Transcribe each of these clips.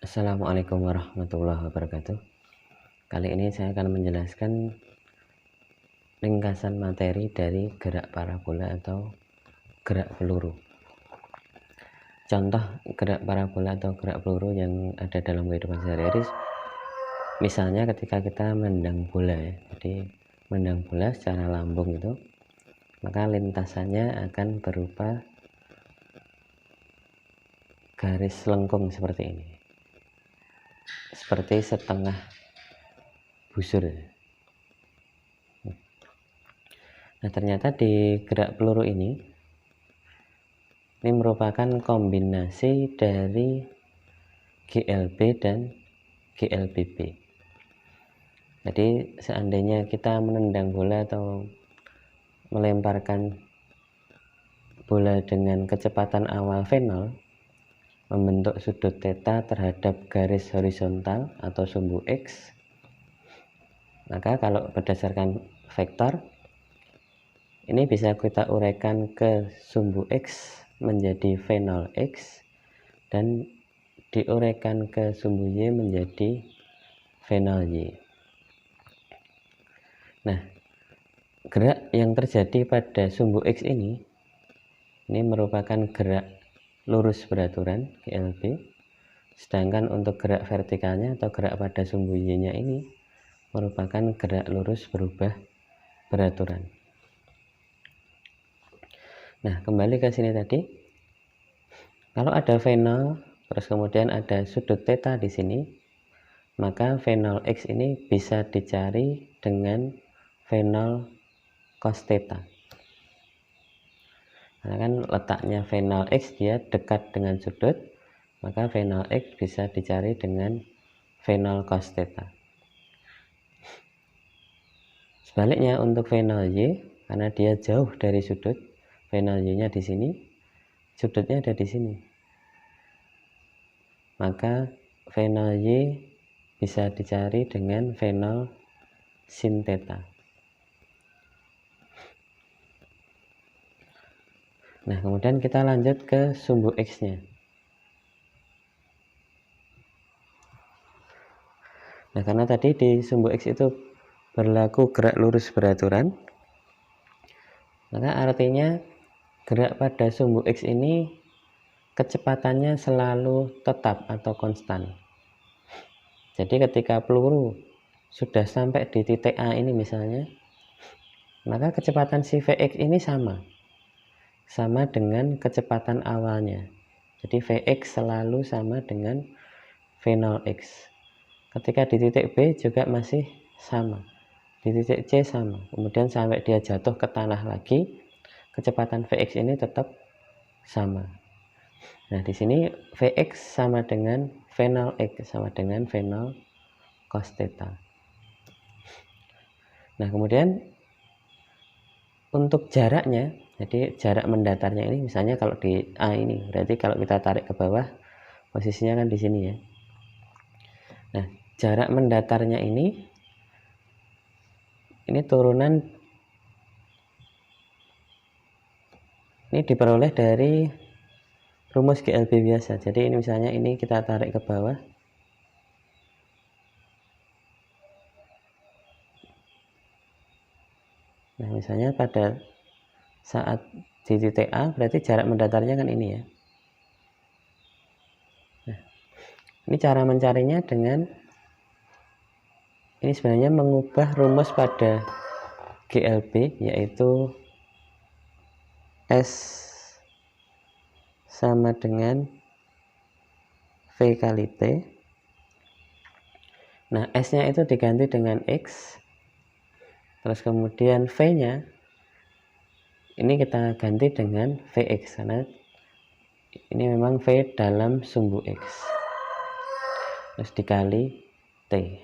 Assalamualaikum warahmatullahi wabarakatuh. Kali ini saya akan menjelaskan ringkasan materi dari gerak parabola atau gerak peluru. Contoh gerak parabola atau gerak peluru yang ada dalam kehidupan sehari-hari, misalnya ketika kita menendang bola ya. Jadi menendang bola secara lambung itu, maka lintasannya akan berupa garis lengkung seperti ini, seperti setengah busur. Nah, ternyata di gerak peluru ini merupakan kombinasi dari GLB dan GLBB. Jadi seandainya kita menendang bola atau melemparkan bola dengan kecepatan awal V0 membentuk sudut theta terhadap garis horizontal atau sumbu X, maka kalau berdasarkan vektor ini bisa kita uraikan ke sumbu X menjadi V0X dan diuraikan ke sumbu Y menjadi V0Y. Nah, gerak yang terjadi pada sumbu X ini merupakan gerak lurus beraturan GLB, sedangkan untuk gerak vertikalnya atau gerak pada sumbu Y-nya ini merupakan gerak lurus berubah beraturan. Nah, kembali ke sini tadi, kalau ada V0 terus kemudian ada sudut theta di sini, maka V0X ini bisa dicari dengan V0 cos theta. Karena kan letaknya V0X dia dekat dengan sudut, maka V0X bisa dicari dengan V0 cos theta. Sebaliknya untuk V0Y, karena dia jauh dari sudut, V0Y-nya di sini, sudutnya ada di sini, maka V0Y bisa dicari dengan V0 sin theta. Nah, kemudian kita lanjut ke sumbu X-nya. Nah, karena tadi di sumbu X itu berlaku gerak lurus beraturan, maka artinya gerak pada sumbu X ini kecepatannya selalu tetap atau konstan. Jadi ketika peluru sudah sampai di titik A ini misalnya, maka kecepatan si Vx ini sama dengan kecepatan awalnya. Jadi Vx selalu sama dengan V0x. Ketika di titik B juga masih sama, di titik C sama, kemudian sampai dia jatuh ke tanah lagi, kecepatan Vx ini tetap sama. Nah, di sini Vx sama dengan V0x sama dengan V0 cos theta. Nah, kemudian untuk jaraknya, jadi jarak mendatarnya ini misalnya kalau di A ini, berarti kalau kita tarik ke bawah posisinya kan di sini ya. Nah, jarak mendatarnya ini turunan ini diperoleh dari rumus GLB biasa. Jadi ini misalnya ini kita tarik ke bawah, nah misalnya pada saat di titik A berarti jarak mendatarnya kan ini ya. Nah, ini cara mencarinya dengan ini sebenarnya mengubah rumus pada GLB, yaitu S sama dengan V kali T. Nah, S nya itu diganti dengan X, terus kemudian V nya ini kita ganti dengan Vx, karena ini memang V dalam sumbu X, terus dikali T.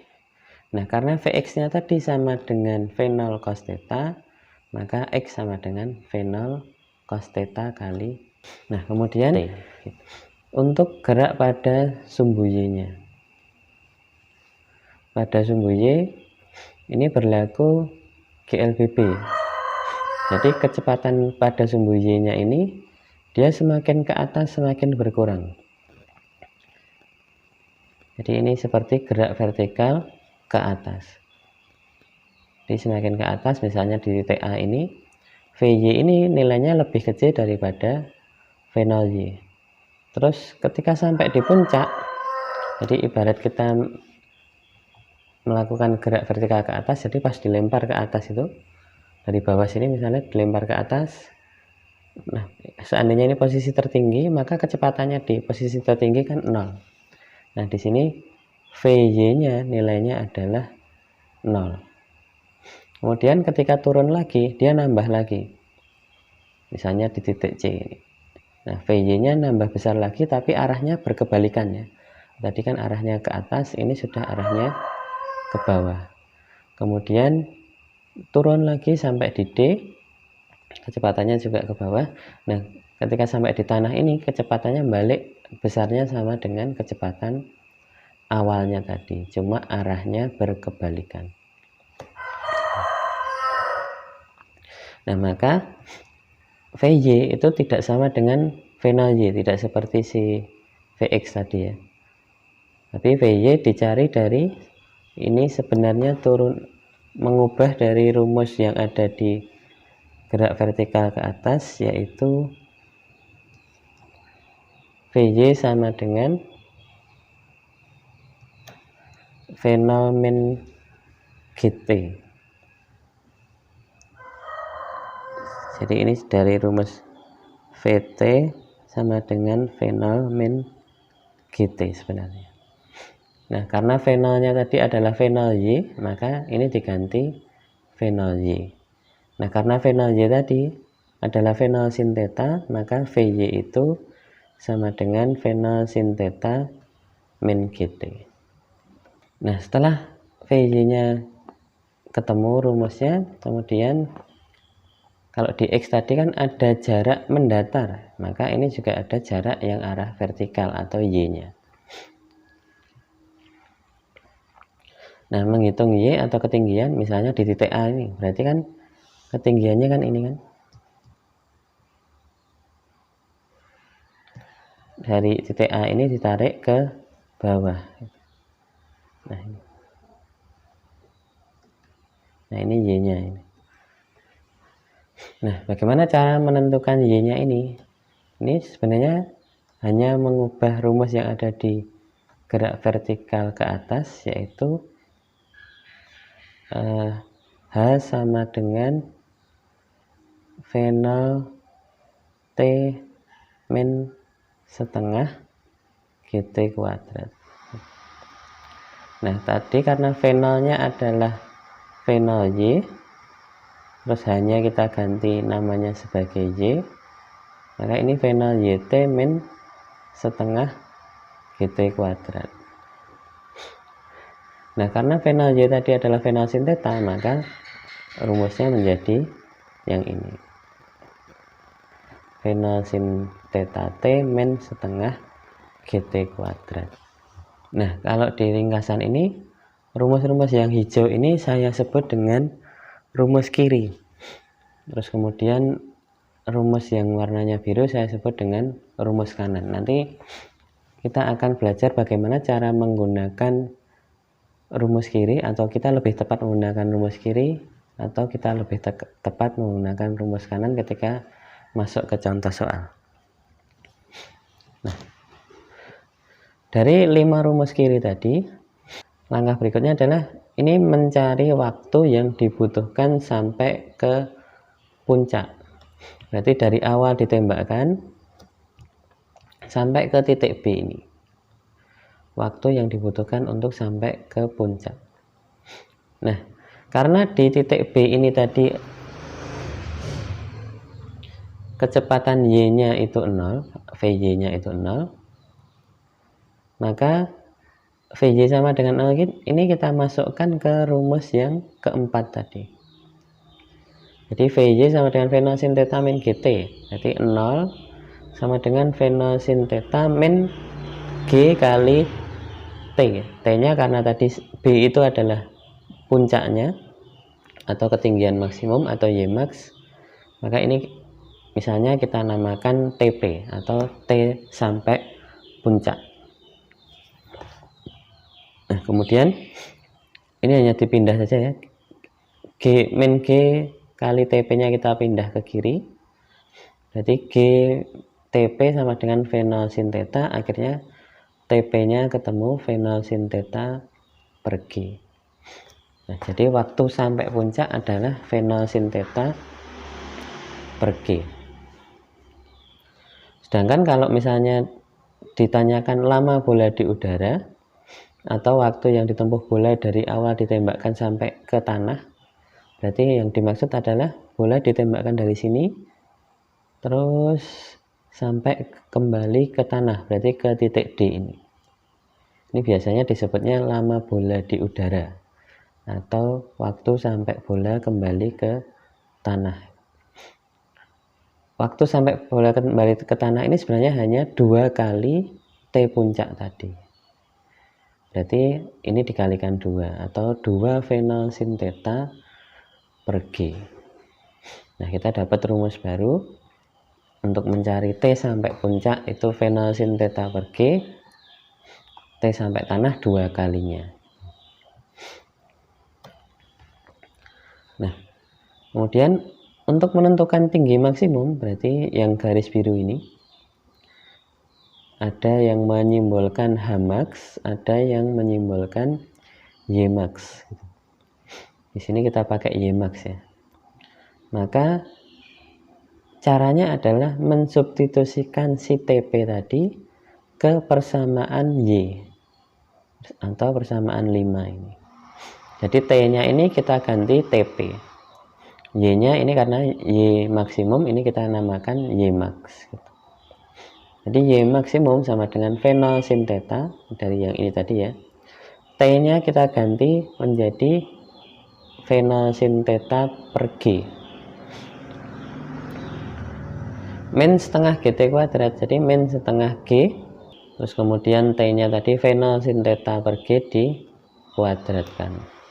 Nah, karena Vx nya tadi sama dengan V0 cos theta, maka X sama dengan V0 cos theta kali. Nah, kemudian T. Untuk gerak pada sumbu Y nya, pada sumbu Y ini berlaku GLBB. Jadi kecepatan pada sumbu Y nya ini dia semakin ke atas semakin berkurang. Jadi ini seperti gerak vertikal ke atas. Jadi semakin ke atas, misalnya di titik A ini, VY ini nilainya lebih kecil daripada V0Y. Terus ketika sampai di puncak, jadi ibarat kita melakukan gerak vertikal ke atas, jadi pas dilempar ke atas itu, dari bawah sini misalnya dilempar ke atas, nah seandainya ini posisi tertinggi, maka kecepatannya di posisi tertinggi kan 0. Nah di sini VY nya nilainya adalah 0. Kemudian ketika turun lagi, dia nambah lagi, misalnya di titik C ini. Nah VY nya nambah besar lagi, tapi arahnya berkebalikan ya. Tadi kan arahnya ke atas, ini sudah arahnya ke bawah. Kemudian turun lagi sampai di D, kecepatannya juga ke bawah. Nah ketika sampai di tanah ini, kecepatannya balik, besarnya sama dengan kecepatan awalnya tadi, cuma arahnya berkebalikan. Nah maka VY itu tidak sama dengan V0Y, tidak seperti si VX tadi ya. Tapi VY dicari dari ini, sebenarnya mengubah dari rumus yang ada di gerak vertikal ke atas, yaitu VY sama dengan V0 min GT. Jadi ini dari rumus VT sama dengan V0 min GT sebenarnya. Nah karena V0 nya tadi adalah V0Y, maka ini diganti V0Y. Nah karena V0Y tadi adalah V0 sin theta, maka VY itu sama dengan V0 sin theta min GT. Nah setelah VY nya ketemu rumusnya, kemudian kalau di X tadi kan ada jarak mendatar, maka ini juga ada jarak yang arah vertikal atau Y nya. Nah menghitung Y atau ketinggian, misalnya di titik A ini, berarti kan ketinggiannya kan ini kan, dari titik A ini ditarik ke bawah. Nah ini Y nya ini. Nah bagaimana cara menentukan Y nya ini? Ini sebenarnya hanya mengubah rumus yang ada di gerak vertikal ke atas, yaitu H sama dengan V0 T min setengah GT kuadrat. Nah tadi karena V0 nya adalah V0Y, terus hanya kita ganti namanya sebagai Y, maka ini V0 YT min setengah GT kuadrat. Nah karena V0 Y tadi adalah V0 sin theta, maka rumusnya menjadi yang ini, V0 sin theta T min setengah GT kuadrat. Nah kalau di ringkasan ini, rumus-rumus yang hijau ini saya sebut dengan rumus kiri, terus kemudian rumus yang warnanya biru saya sebut dengan rumus kanan. Nanti kita akan belajar bagaimana cara menggunakan rumus kiri, atau kita lebih tepat menggunakan rumus kiri, atau kita lebih tepat menggunakan rumus kanan ketika masuk ke contoh soal. Nah, dari 5 rumus kiri tadi, langkah berikutnya adalah ini mencari waktu yang dibutuhkan sampai ke puncak. Berarti dari awal ditembakkan sampai ke titik B ini, waktu yang dibutuhkan untuk sampai ke puncak. Nah, karena di titik B ini tadi kecepatan Y-nya itu 0, VY-nya itu 0, maka VY sama dengan 0 ini kita masukkan ke rumus yang keempat tadi. Jadi VY sama dengan V0 sin theta min GT. Jadi 0 sama dengan V0 sin theta min G kali T. T-nya karena tadi B itu adalah puncaknya atau ketinggian maksimum atau Y max, maka ini misalnya kita namakan TP atau T sampai puncak. Nah, kemudian ini hanya dipindah saja ya. Min G kali TP-nya kita pindah ke kiri. Berarti G TP sama dengan V0 sin theta, akhirnya TP-nya ketemu V0 sin theta per G. Nah, jadi waktu sampai puncak adalah V0 sin theta per G. Sedangkan kalau misalnya ditanyakan lama bola di udara atau waktu yang ditempuh bola dari awal ditembakkan sampai ke tanah, berarti yang dimaksud adalah bola ditembakkan dari sini terus sampai kembali ke tanah, berarti ke titik D ini. Ini biasanya disebutnya lama bola di udara atau waktu sampai bola kembali ke tanah. Waktu sampai bola kembali ke tanah ini sebenarnya hanya 2 kali T puncak tadi. Berarti ini dikalikan 2 atau 2 V0 sin theta per G. Nah, kita dapat rumus baru untuk mencari T sampai puncak, itu V0 sin theta per G. T sampai tanah 2 kalinya. Nah, kemudian untuk menentukan tinggi maksimum, berarti yang garis biru ini, ada yang menyimbolkan Hmax, ada yang menyimbolkan Ymax. Di sini kita pakai Ymax ya. Maka caranya adalah mensubstitusikan si TP tadi ke persamaan Y atau persamaan 5 ini. Jadi T-nya ini kita ganti TP. Y-nya ini karena Y maksimum ini kita namakan Ymax. Jadi Y maksimum sama dengan V0 sin theta dari yang ini tadi ya. T-nya kita ganti menjadi V0 sin theta per G. Min setengah GT kuadrat, jadi min setengah G, terus kemudian T-nya tadi V0 sin theta per G dikuadratkan.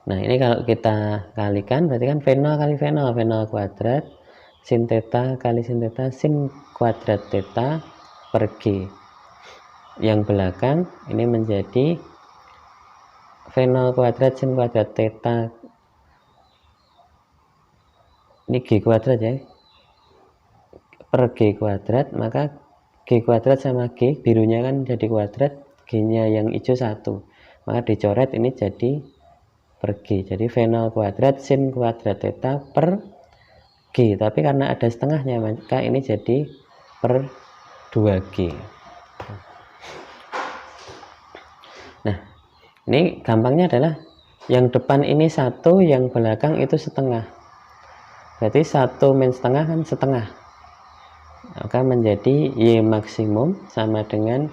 Nah, ini kalau kita kalikan berarti kan V0 kali V0, V0 kuadrat sin theta kali sin theta sin kuadrat theta per G. Yang belakang ini menjadi V0 kuadrat sin kuadrat theta, ini G kuadrat ya, per G kuadrat, maka G kuadrat sama G, birunya kan jadi kuadrat, G-nya yang hijau 1, maka dicoret ini jadi per G, jadi V0 kuadrat sin kuadrat theta per G, tapi karena ada setengahnya maka ini jadi per 2G. Nah, ini gampangnya adalah yang depan ini 1, yang belakang itu setengah, berarti 1 min setengah kan setengah, maka menjadi Y maksimum sama dengan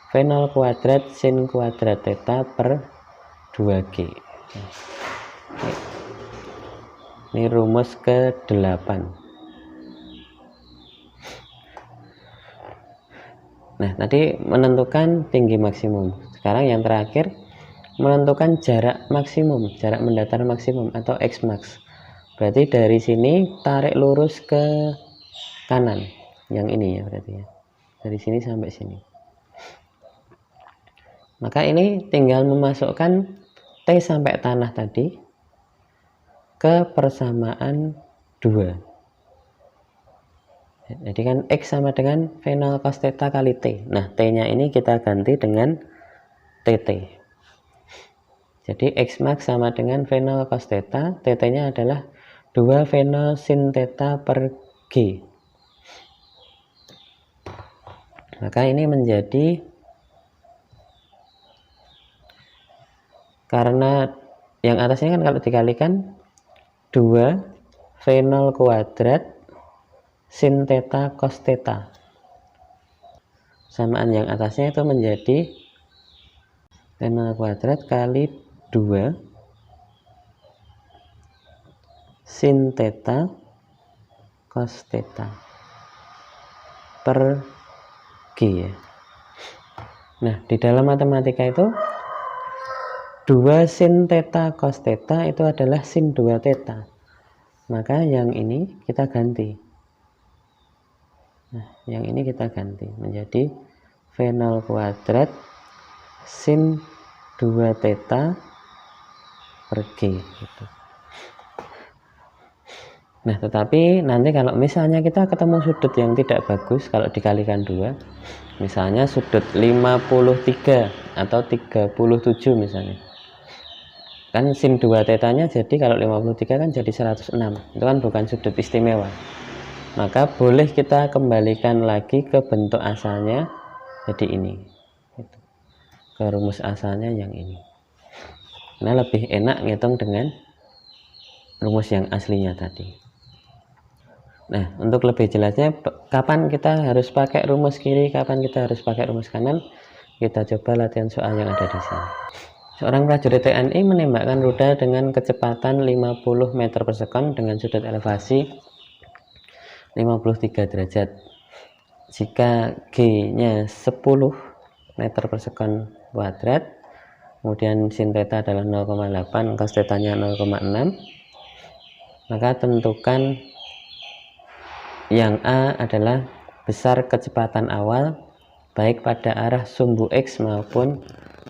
V0 kuadrat sin kuadrat theta per 2G. Ini rumus ke-8. Nah, tadi menentukan tinggi maksimum. Sekarang yang terakhir menentukan jarak maksimum, jarak mendatar maksimum atau Xmax. Berarti dari sini tarik lurus ke kanan, yang ini ya berarti ya. Dari sini sampai sini. Maka ini tinggal memasukkan T sampai tanah tadi ke persamaan 2. Jadi kan X sama dengan V0 cos theta kali T. Nah, T-nya ini kita ganti dengan TT. Jadi X max sama dengan V0 cos theta, TT-nya adalah 2 V0 sin theta per G. Maka ini menjadi, karena yang atasnya kan kalau dikalikan 2 V0 kuadrat sin theta cos theta, samaan yang atasnya itu menjadi V0 kuadrat kali 2 sin theta cos theta per G ya. Nah, di dalam matematika itu 2 sin theta cos theta itu adalah sin 2 theta. Maka yang ini kita ganti. Nah, yang ini kita ganti menjadi V0 kuadrat sin 2 theta per G gitu. Nah, tetapi nanti kalau misalnya kita ketemu sudut yang tidak bagus, kalau dikalikan 2, misalnya sudut 53 atau 37 misalnya, kan sin 2 tetanya jadi kalau 53 kan jadi 106, itu kan bukan sudut istimewa, maka boleh kita kembalikan lagi ke bentuk asalnya, jadi ini gitu. Ke rumus asalnya yang ini, karena lebih enak ngitung dengan rumus yang aslinya tadi. Nah, untuk lebih jelasnya kapan kita harus pakai rumus kiri, kapan kita harus pakai rumus kanan, kita coba latihan soal yang ada di sini. Seorang prajurit TNI menembakkan rudal dengan kecepatan 50 meter per sekon dengan sudut elevasi 53 derajat. Jika G-nya 10 meter per sekon kuadrat, kemudian sin theta adalah 0,8, cos theta-nya 0,6, maka tentukan yang A adalah besar kecepatan awal baik pada arah sumbu X maupun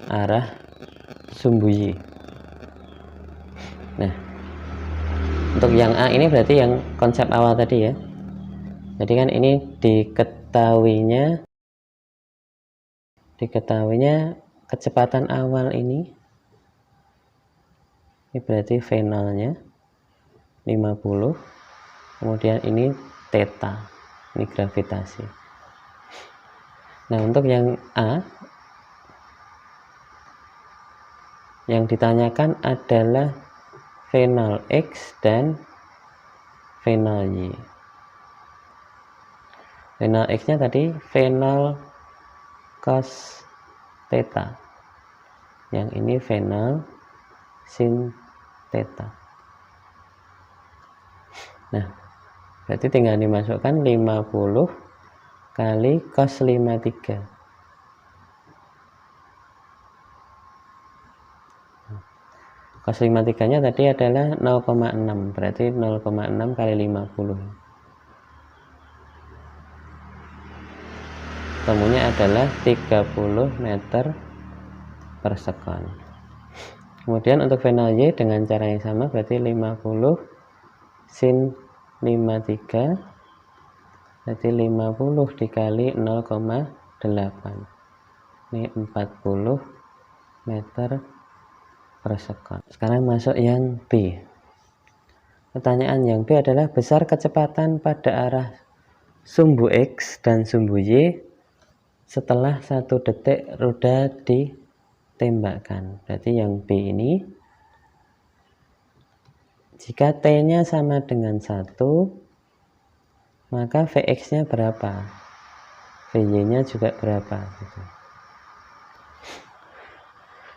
arah sumbu Y. Nah, untuk yang A ini berarti yang konsep awal tadi ya. Jadi kan ini diketahuinya kecepatan awal ini berarti V0-nya 50, kemudian ini theta, ini gravitasi. Nah, untuk yang A yang ditanyakan adalah V0x dan V0y. V0x nya tadi V0 cos theta, yang ini V0 sin theta. Nah, berarti tinggal dimasukkan 50 kali cos 53. Cos 53 nya tadi adalah 0,6, berarti 0,6 kali 50. Ketemunya adalah 30 meter per sekon. Kemudian untuk V0y dengan cara yang sama, berarti 50 sin 53, berarti 50 dikali 0,8, ini 40 meter per sekon. Sekarang masuk yang B. Pertanyaan yang B adalah besar kecepatan pada arah sumbu X dan sumbu Y setelah 1 detik roda ditembakkan. Berarti yang B ini, jika T-nya sama dengan 1, maka Vx-nya berapa? Vy-nya juga berapa? Gitu.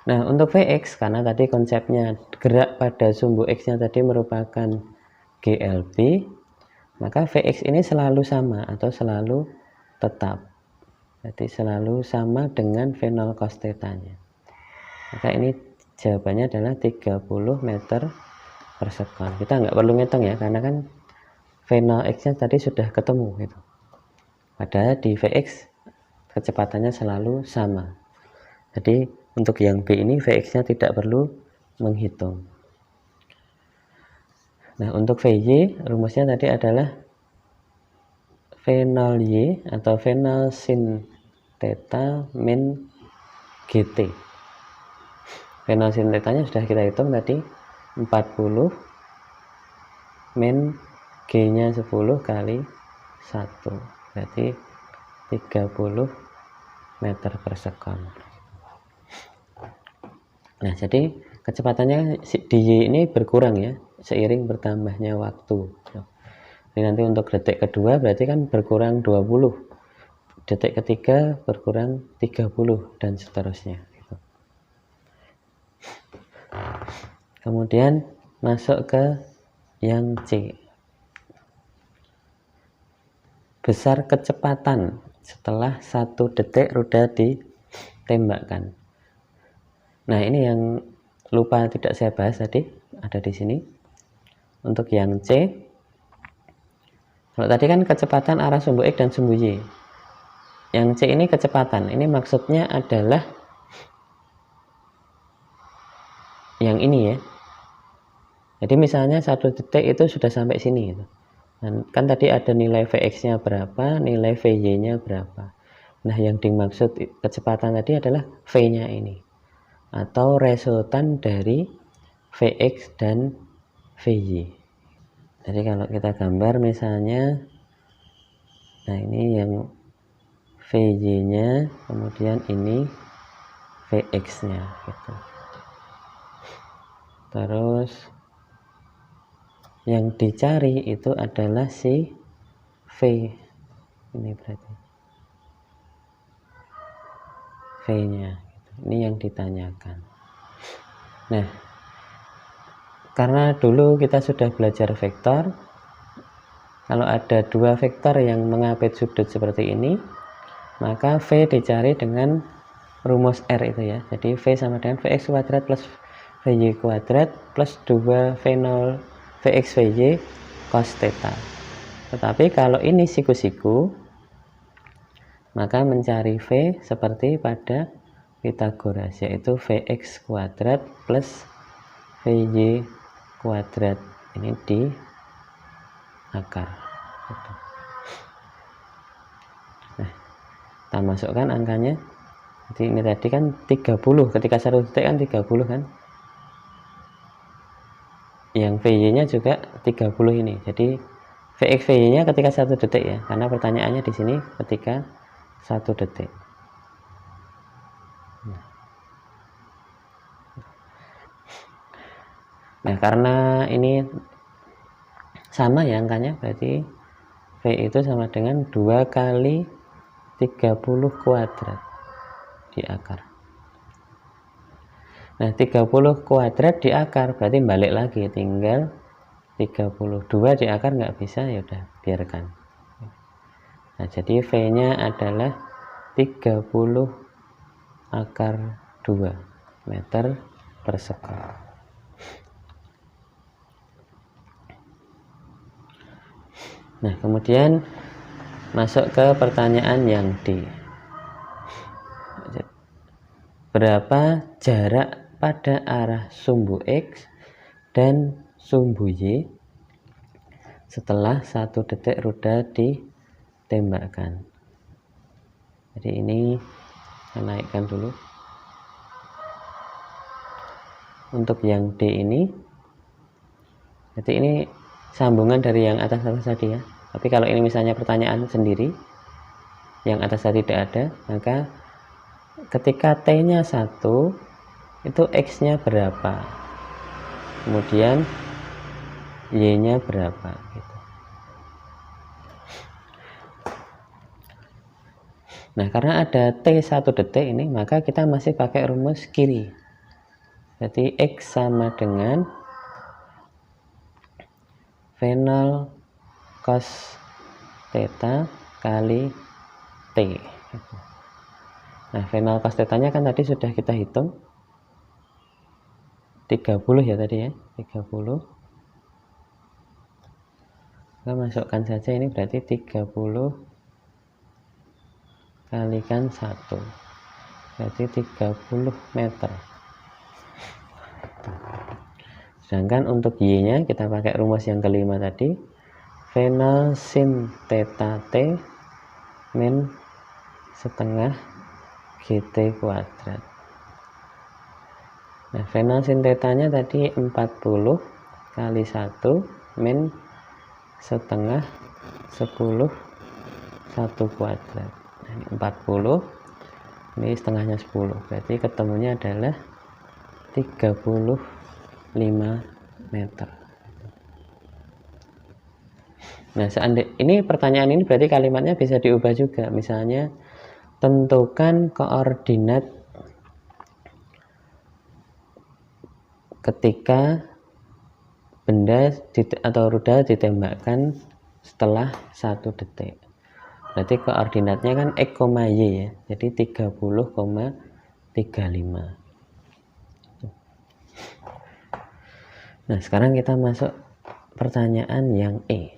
Nah, untuk Vx, karena tadi konsepnya gerak pada sumbu X-nya tadi merupakan GLB, maka Vx ini selalu sama atau selalu tetap. Jadi selalu sama dengan V0 cos theta-nya. Maka ini jawabannya adalah 30 meter per sekon. Kita nggak perlu ngitung ya, karena kan V0x-nya tadi sudah ketemu gitu. Padahal di Vx kecepatannya selalu sama. Jadi untuk yang B ini Vx-nya tidak perlu menghitung. Nah, untuk Vy rumusnya tadi adalah V0y atau V0 sin theta min GT. V0 sin theta-nya sudah kita hitung tadi 40 min G-nya 10 kali 1, berarti 30 meter per sekon. Nah, jadi kecepatannya di Y ini berkurang ya, seiring bertambahnya waktu. Jadi nanti untuk detik kedua berarti kan berkurang 20, detik ketiga berkurang 30, dan seterusnya gitu. Kemudian masuk ke yang C. Besar kecepatan setelah 1 detik roda ditembakkan. Nah, ini yang lupa tidak saya bahas tadi, ada di sini. Untuk yang C, kalau tadi kan kecepatan arah sumbu X dan sumbu Y. Yang C ini kecepatan. Ini maksudnya adalah yang ini ya. Jadi misalnya 1 detik itu sudah sampai sini gitu. Dan kan tadi ada nilai Vx-nya berapa, nilai Vy-nya berapa. Nah, yang dimaksud kecepatan tadi adalah V-nya ini, atau resultan dari Vx dan Vy. Jadi kalau kita gambar misalnya, nah ini yang Vy-nya, kemudian ini Vx-nya gitu. Terus yang dicari itu adalah si V ini, berarti V nya ini yang ditanyakan. Nah, karena dulu kita sudah belajar vektor, kalau ada dua vektor yang mengapit sudut seperti ini, maka V dicari dengan rumus R itu ya. Jadi V sama dengan Vx kuadrat plus Vy kuadrat plus 2V0 Vx Vy cos theta. Tetapi kalau ini siku-siku, maka mencari V seperti pada Pythagoras, yaitu Vx kuadrat plus Vy kuadrat ini di akar. Nah, kita masukkan angkanya. Jadi ini tadi kan 30, ketika 1 detik kan 30 kan. Yang Vy-nya juga 30 ini. Jadi Vx Vy-nya ketika 1 detik ya, karena pertanyaannya di sini ketika 1 detik. Nah, karena ini sama ya angkanya, berarti V itu sama dengan 2 kali 30 kuadrat di akar. Nah, 30 kuadrat di akar berarti balik lagi, tinggal 32 di akar nggak bisa, ya udah biarkan. Nah, jadi V-nya adalah 30 akar 2 meter per sekon. Nah, kemudian masuk ke pertanyaan yang D. Berapa jarak pada arah sumbu X dan sumbu Y setelah 1 detik roda ditembakkan? Jadi ini saya naikkan dulu. Untuk yang D ini, jadi ini sambungan dari yang atas tadi ya. Tapi kalau ini misalnya pertanyaan sendiri, yang atas tadi tidak ada, maka ketika T-nya 1, itu X-nya berapa, kemudian Y-nya berapa gitu. Nah, karena ada T 1 detik ini, maka kita masih pakai rumus kiri. Jadi X sama dengan V0 cos theta kali T. Nah, V0 cos theta-nya kan tadi sudah kita hitung 30 ya tadi ya, 30. Kita masukkan saja ini, berarti 30 kalikan 1, berarti 30 meter. Sedangkan untuk Y-nya kita pakai rumus yang kelima tadi, V0 sin theta T min setengah GT kuadrat. Nah, V0 sin theta-nya tadi 40 kali 1 min setengah 10 1 kuadrat. Nah, ini 40, ini setengahnya 10, berarti ketemunya adalah 35 meter. Nah, seandainya ini pertanyaan ini berarti kalimatnya bisa diubah juga. Misalnya, tentukan koordinat ketika benda atau rudal ditembakkan setelah 1 detik. Berarti koordinatnya kan X, Y ya. Jadi 30,35. Nah, sekarang kita masuk pertanyaan yang E.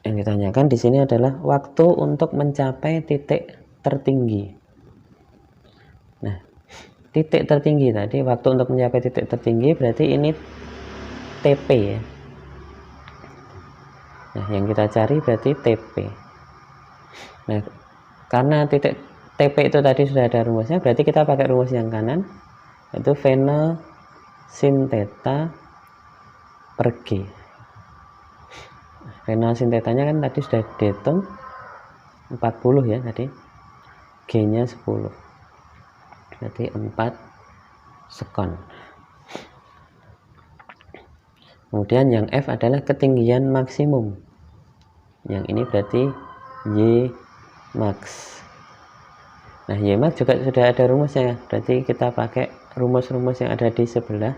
Yang ditanyakan di sini adalah waktu untuk mencapai titik tertinggi. Nah, titik tertinggi tadi, waktu untuk mencapai titik tertinggi berarti ini TP ya. Nah, yang kita cari berarti TP. Nah, karena titik TP itu tadi sudah ada rumusnya, berarti kita pakai rumus yang kanan, yaitu V0 sin theta per G. V0 sin theta-nya kan tadi sudah dihitung 40 ya tadi, G-nya 10, berarti 4 sekon. Kemudian yang F adalah ketinggian maksimum, yang ini berarti Y max. Nah, Y max juga sudah ada rumusnya, berarti kita pakai rumus-rumus yang ada di sebelah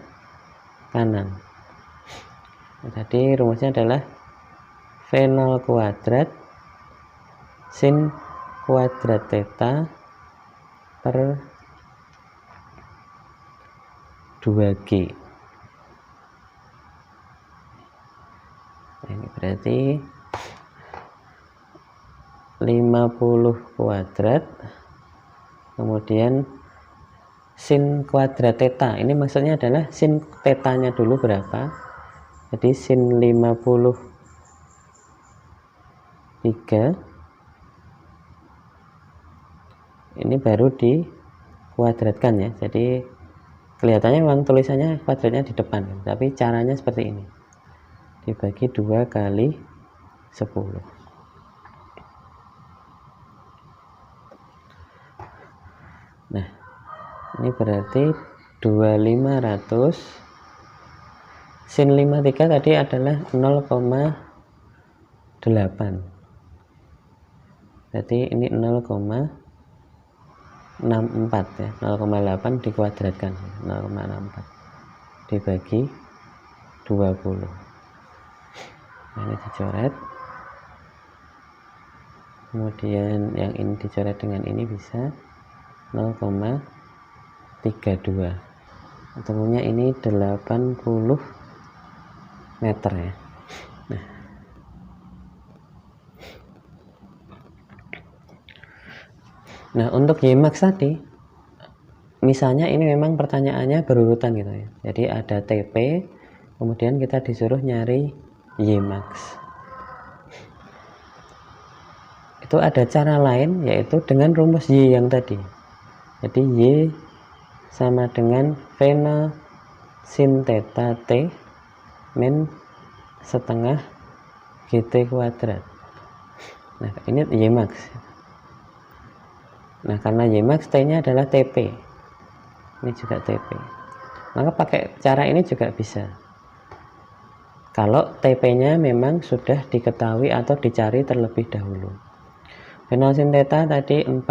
kanan. Nah, tadi rumusnya adalah V0 kuadrat sin kuadrat theta per 2G. Nah, ini berarti 50 kuadrat kemudian sin kuadrat theta. Ini maksudnya adalah sin theta-nya dulu berapa. Jadi sin 53 ini baru dikuadratkan ya. Jadi kelihatannya memang tulisannya kuadratnya di depan, tapi caranya seperti ini, dibagi 2 kali 10. Nah, ini berarti 2500 sin 53 tadi adalah 0,8. Berarti ini 0,64 ya, 0,8 dikuadratkan 0,64 dibagi 20. Nah, ini dicoret. Kemudian yang ini dicoret dengan ini bisa 0,32. Ketemunya ini 80 meter ya. Nah, untuk Y max tadi, misalnya ini memang pertanyaannya berurutan gitu ya. Jadi ada TP, kemudian kita disuruh nyari Y max. Itu ada cara lain, yaitu dengan rumus Y yang tadi. Jadi Y sama dengan V0 sin theta T min setengah GT kuadrat. Nah, ini Y max. Nah, karena Y max T-nya adalah TP, ini juga TP, maka pakai cara ini juga bisa. Kalau TP-nya memang sudah diketahui atau dicari terlebih dahulu. V0 sin theta tadi 40,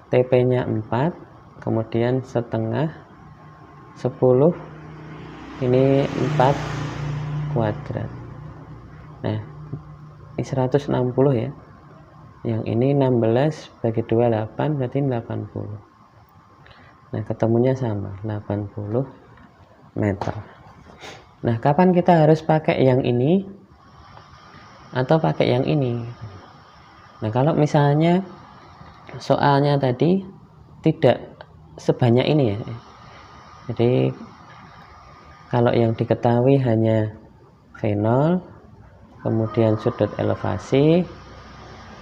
TP-nya 4, kemudian setengah 10, ini 4 kuadrat. Nah, ini 160 ya. Yang ini 16 bagi 2 8, berarti 80. Nah, ketemunya sama, 80 meter. Nah, kapan kita harus pakai yang ini atau pakai yang ini? Nah, kalau misalnya soalnya tadi tidak sebanyak ini ya. Jadi kalau yang diketahui hanya V0, kemudian sudut elevasi,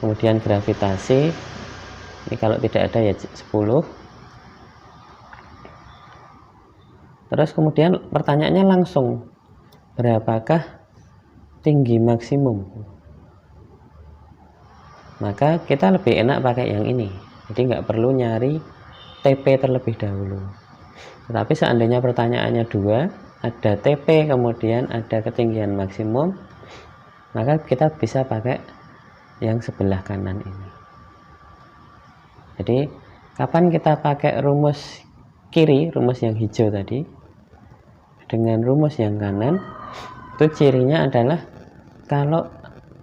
kemudian gravitasi, ini kalau tidak ada ya 10. Terus kemudian pertanyaannya langsung, berapakah tinggi maksimum? Maka kita lebih enak pakai yang ini, jadi nggak perlu nyari TP terlebih dahulu. Tetapi seandainya pertanyaannya 2, ada TP kemudian ada ketinggian maksimum, maka kita bisa pakai yang sebelah kanan ini. Jadi kapan kita pakai rumus kiri, rumus yang hijau tadi, dengan rumus yang kanan, itu cirinya adalah kalau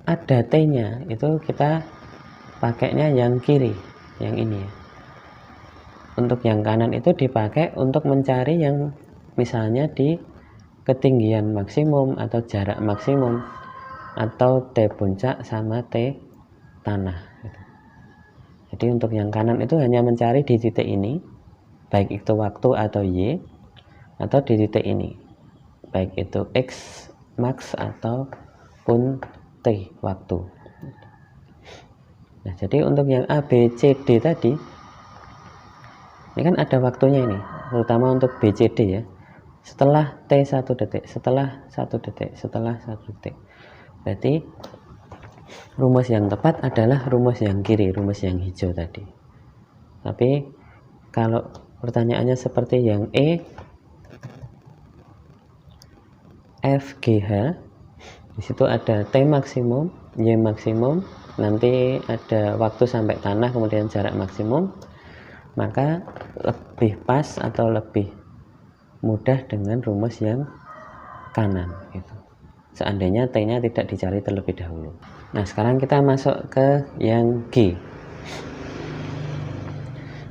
ada T-nya itu kita pakainya yang kiri, yang ini ya. Untuk yang kanan itu dipakai untuk mencari yang misalnya di ketinggian maksimum atau jarak maksimum. atau T puncak sama T tanah gitu. Jadi untuk yang kanan itu hanya mencari di titik ini, baik itu waktu atau Y, atau di titik ini, baik itu X max ataupun T waktu. Nah, jadi untuk yang A, B, C, D tadi, ini kan ada waktunya ini, terutama untuk B, C, D ya. Setelah T 1 detik, setelah 1 detik, setelah 1 detik. Berarti rumus yang tepat adalah rumus yang kiri, rumus yang hijau tadi. Tapi kalau pertanyaannya seperti yang E, F, G, H, di situ ada T maksimum, Y maksimum, nanti ada waktu sampai tanah, kemudian jarak maksimum, maka lebih pas atau lebih mudah dengan rumus yang kanan gitu. Seandainya T-nya tidak dicari terlebih dahulu. Nah, sekarang kita masuk ke yang G.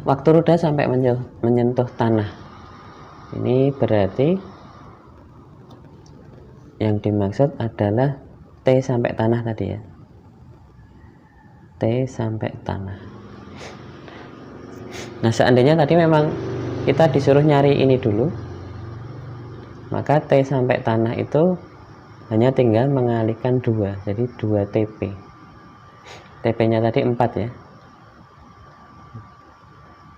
Waktu roda sampai menyentuh tanah. Ini berarti yang dimaksud adalah T sampai tanah tadi ya. T sampai tanah. Nah, seandainya tadi memang kita disuruh nyari ini dulu, maka T sampai tanah itu hanya tinggal mengalihkan 2, jadi 2 TP. TP nya tadi 4 ya,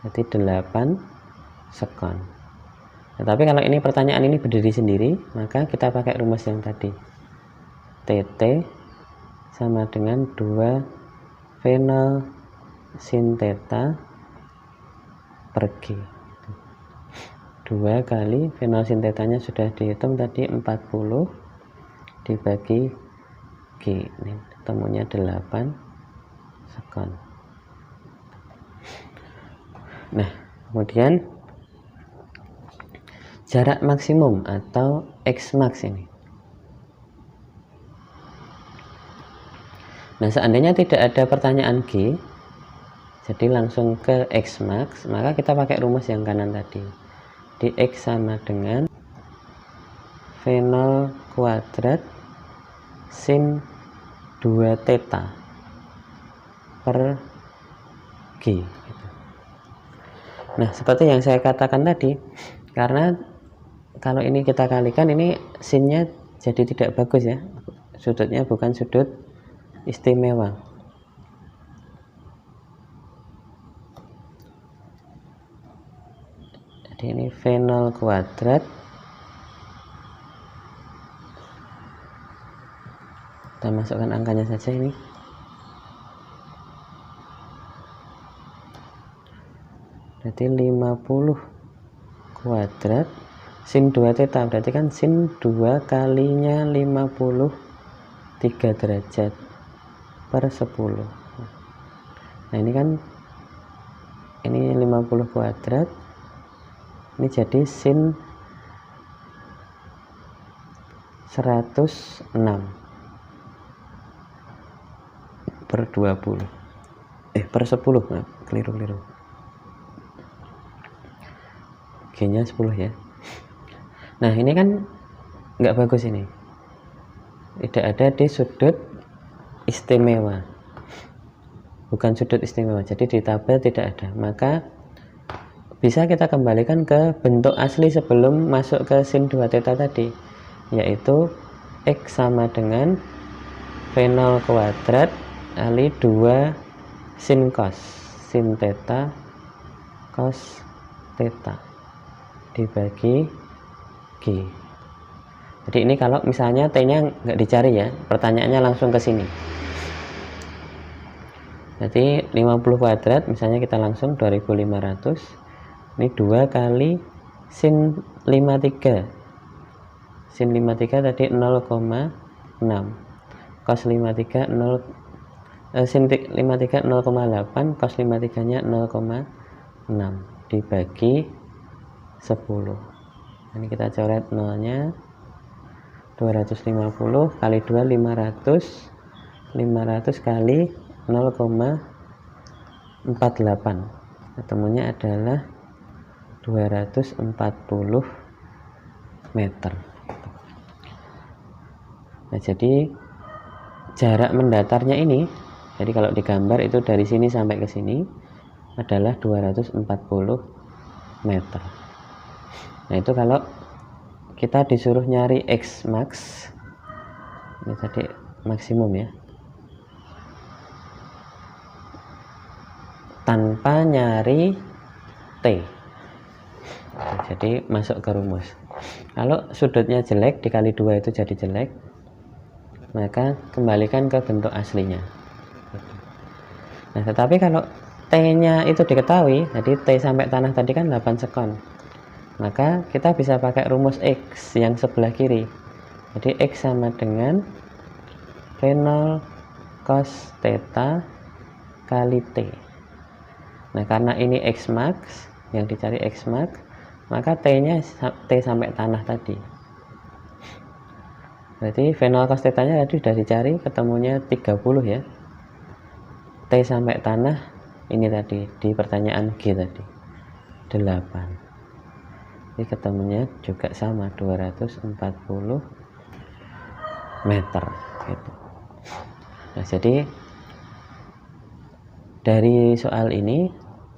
jadi 8 sekon. Tetapi kalau ini pertanyaan ini berdiri sendiri, maka kita pakai rumus yang tadi, TT sama dengan 2 V0 sin theta per G. 2 kali V0 sin theta nya sudah dihitung tadi, 40 dibagi G, ini temunya 8 sekon. Nah, kemudian jarak maksimum atau X max ini. Nah, seandainya tidak ada pertanyaan G, jadi langsung ke X max, maka kita pakai rumus yang kanan tadi. Dx sama dengan V0 kuadrat sin 2 theta per G. Nah, seperti yang saya katakan tadi, karena kalau ini kita kalikan, ini sinnya jadi tidak bagus ya, sudutnya bukan sudut istimewa. Jadi ini V0 kuadrat, kita masukkan angkanya saja ini, berarti 50 kuadrat sin 2 theta, berarti kan sin 2 kalinya 50 3 derajat per 10. Nah, ini kan ini 50 kuadrat, ini jadi sin 106 per 20 per 10, nah, keliru G nya 10 ya. Nah, ini kan nggak bagus, ini tidak ada di sudut istimewa, bukan sudut istimewa, jadi di tabel tidak ada. Maka bisa kita kembalikan ke bentuk asli sebelum masuk ke sin 2 theta tadi, yaitu X sama dengan V0 kuadrat kali 2 sin cos sin theta cos theta dibagi G. Jadi ini kalau misalnya T-nya nggak dicari ya, pertanyaannya langsung ke sini. Jadi 50 kuadrat, misalnya kita langsung 2500. Ini 2 kali sin 53. Sin 53 tadi 0,6. Cos 53 sin 53 0,8, cos 53-nya 0,6 dibagi 10. Ini kita coret nolnya. 250 kali 2 500 kali 0,48, ketemunya adalah 240 meter. Nah, jadi jarak mendatarnya ini, jadi kalau digambar itu dari sini sampai ke sini adalah 240 meter. Nah itu kalau kita disuruh nyari X max, ini tadi maksimum ya, tanpa nyari T. Jadi masuk ke rumus. Kalau sudutnya jelek dikali 2 itu jadi jelek, maka kembalikan ke bentuk aslinya. Nah tetapi kalau T nya itu diketahui, jadi T sampai tanah tadi kan 8 sekon, maka kita bisa pakai rumus X yang sebelah kiri. Jadi X sama dengan V0 cos theta kali T. Nah karena ini X max, yang dicari X max, maka T nya T sampai tanah tadi. Berarti V0 cos theta nya tadi sudah dicari, ketemunya 30 ya. T sampai tanah ini tadi di pertanyaan G tadi 8. Jadi ketemunya juga sama 240 meter gitu. Nah jadi dari soal ini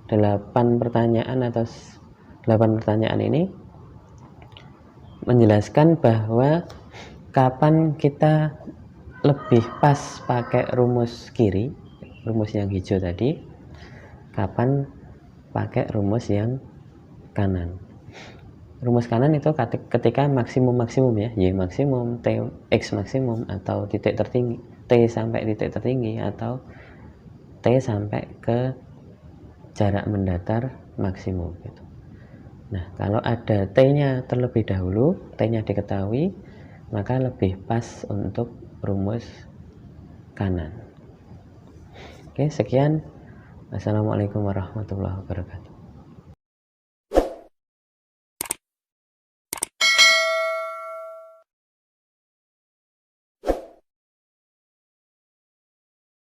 8 pertanyaan atau 8 pertanyaan ini menjelaskan bahwa kapan kita lebih pas pakai rumus kiri, rumus yang hijau tadi, kapan pakai rumus yang kanan. Rumus kanan itu ketika maksimum ya, Y maksimum, T, X maksimum, atau titik tertinggi, T sampai titik tertinggi, atau T sampai ke jarak mendatar maksimum gitu. Nah kalau ada T nya terlebih dahulu, T nya diketahui, maka lebih pas untuk rumus kanan. Oke, sekian. Assalamualaikum warahmatullahi wabarakatuh.